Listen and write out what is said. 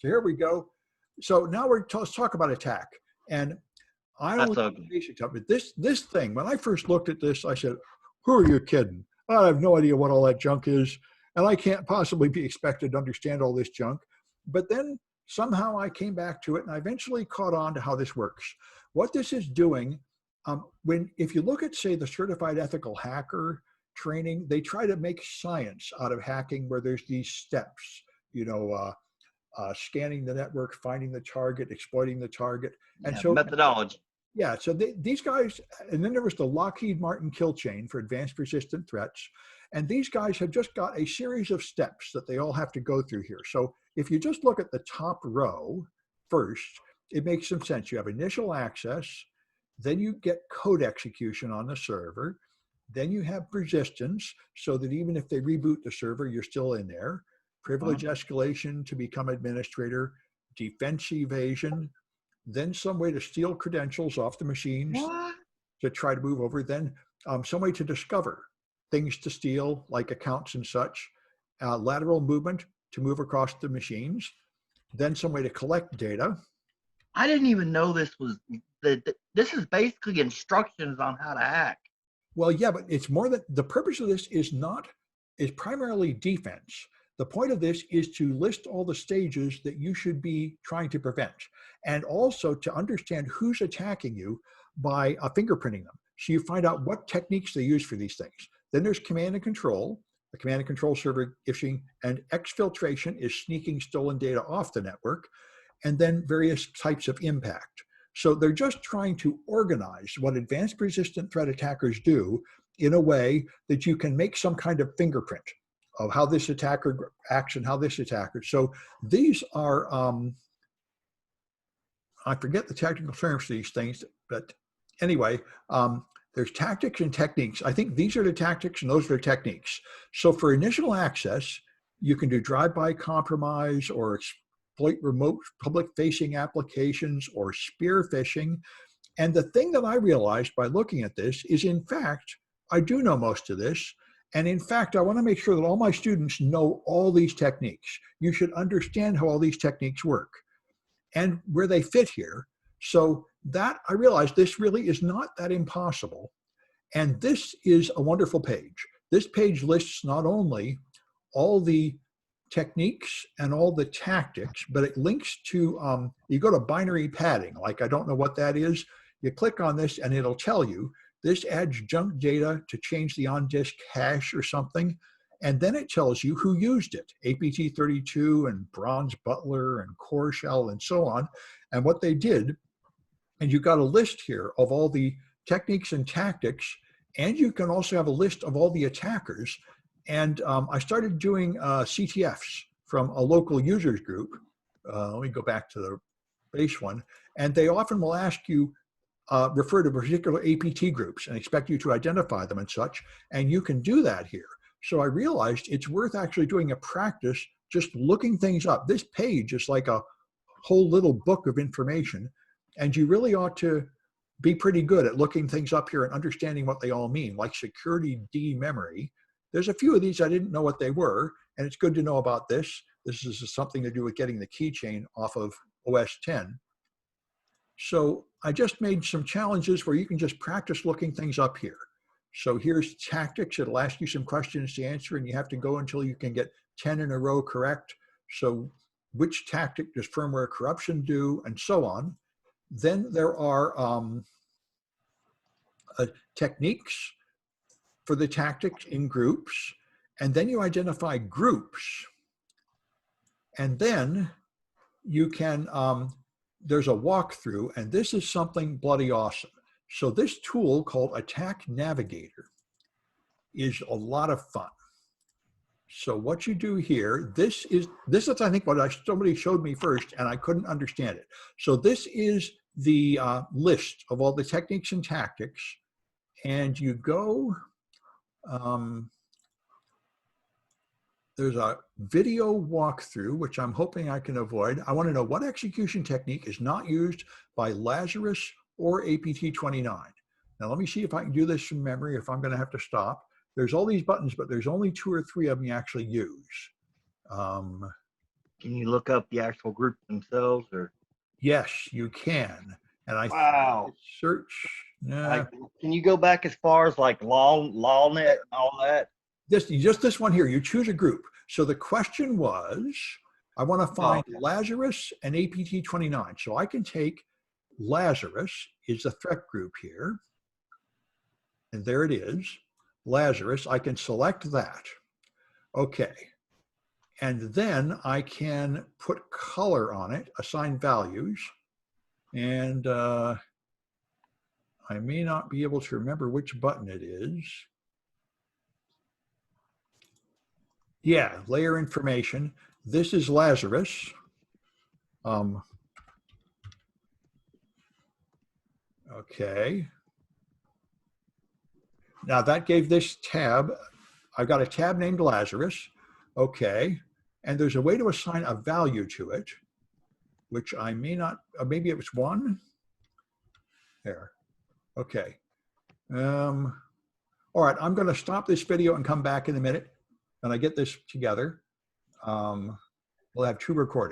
So here we go. So now let's talk about attack. And I That's only know ugly. the basics of it. This thing, when I first looked at this, I said, who are you kidding? I have no idea what all that junk is. And I can't possibly be expected to understand all this junk. But then somehow I came back to it and I eventually caught on to how this works. What this is doing, if you look at, say, the certified ethical hacker training, they try to make science out of hacking where there's these steps, scanning the network, finding the target, exploiting the target. And so methodology. Yeah, so these guys, and then there was the Lockheed Martin kill chain for advanced persistent threats. And these guys have just got a series of steps that they all have to go through here. So if you just look at the top row first, it makes some sense. You have initial access, then you get code execution on the server, then you have persistence, so that even if they reboot the server, you're still in there, privilege escalation to become administrator, defense evasion, then some way to steal credentials off the machines to try to move over, then some way to discover things to steal, like accounts and such, lateral movement to move across the machines, then some way to collect data. I didn't even know this was, this is basically instructions on how to hack. Well, yeah, but it's more that the purpose of this is primarily defense. The point of this is to list all the stages that you should be trying to prevent, and also to understand who's attacking you by fingerprinting them. So you find out what techniques they use for these things. Then there's command and control. The command and control server phishing, and exfiltration is sneaking stolen data off the network, and then various types of impact. So they're just trying to organize what advanced persistent threat attackers do in a way that you can make some kind of fingerprint of how this attacker acts and how this attacker. So these are, I forget the technical terms for these things, but anyway, there's tactics and techniques. I think these are the tactics and those are the techniques. So for initial access, you can do drive-by compromise or exploit remote public-facing applications or spear phishing. And the thing that I realized by looking at this is, in fact, I do know most of this. And in fact, I want to make sure that all my students know all these techniques. You should understand how all these techniques work and where they fit here. So that I realized this really is not that impossible. And this is a wonderful page. This page lists not only all the techniques and all the tactics, but it links to, you go to binary padding, like I don't know what that is. You click on this and it'll tell you, this adds junk data to change the on-disk hash or something. And then it tells you who used it, APT32 and Bronze Butler and Core Shell and so on, and what they did. And you got a list here of all the techniques and tactics, and you can also have a list of all the attackers. And I started doing CTFs from a local users group. Let me go back to the base one. And they often will ask you, refer to particular APT groups and expect you to identify them and such. And you can do that here. So I realized it's worth actually doing a practice, just looking things up. This page is like a whole little book of information. And you really ought to be pretty good at looking things up here and understanding what they all mean, like security D memory. There's a few of these I didn't know what they were, and it's good to know about this. This is something to do with getting the keychain off of OS 10. So I just made some challenges where you can just practice looking things up here. So here's tactics. It'll ask you some questions to answer, and you have to go until you can get 10 in a row correct. So which tactic does firmware corruption do, and so on. Then there are techniques for the tactics in groups, and then you identify groups. And then you can, there's a walkthrough, and this is something bloody awesome. So this tool called Attack Navigator is a lot of fun. So what you do here, this is I think what somebody showed me first, and I couldn't understand it. So this is the list of all the techniques and tactics, and you go, there's a video walkthrough, which I'm hoping I can avoid. I want to know what execution technique is not used by Lazarus or APT29. Now let me see if I can do this from memory, if I'm going to have to stop. There's all these buttons, but there's only 2 or 3 of them you actually use. Can you look up the actual group themselves, or? Yes, you can. And I Wow. search. Like, can you go back as far as like LawNet and all that? Just this one here. You choose a group. So the question was, I want to find Lazarus and APT29. So I can take Lazarus is the threat group here. And there it is, Lazarus. I can select that. Okay. And then I can put color on it, assign values. And I may not be able to remember which button it is. Yeah, layer information. This is Lazarus. Okay. Now that gave this tab, I've got a tab named Lazarus. Okay. And there's a way to assign a value to it, which I may not, maybe it was 1. There. Okay. All right, I'm going to stop this video and come back in a minute when I get this together. We'll have 2 recordings.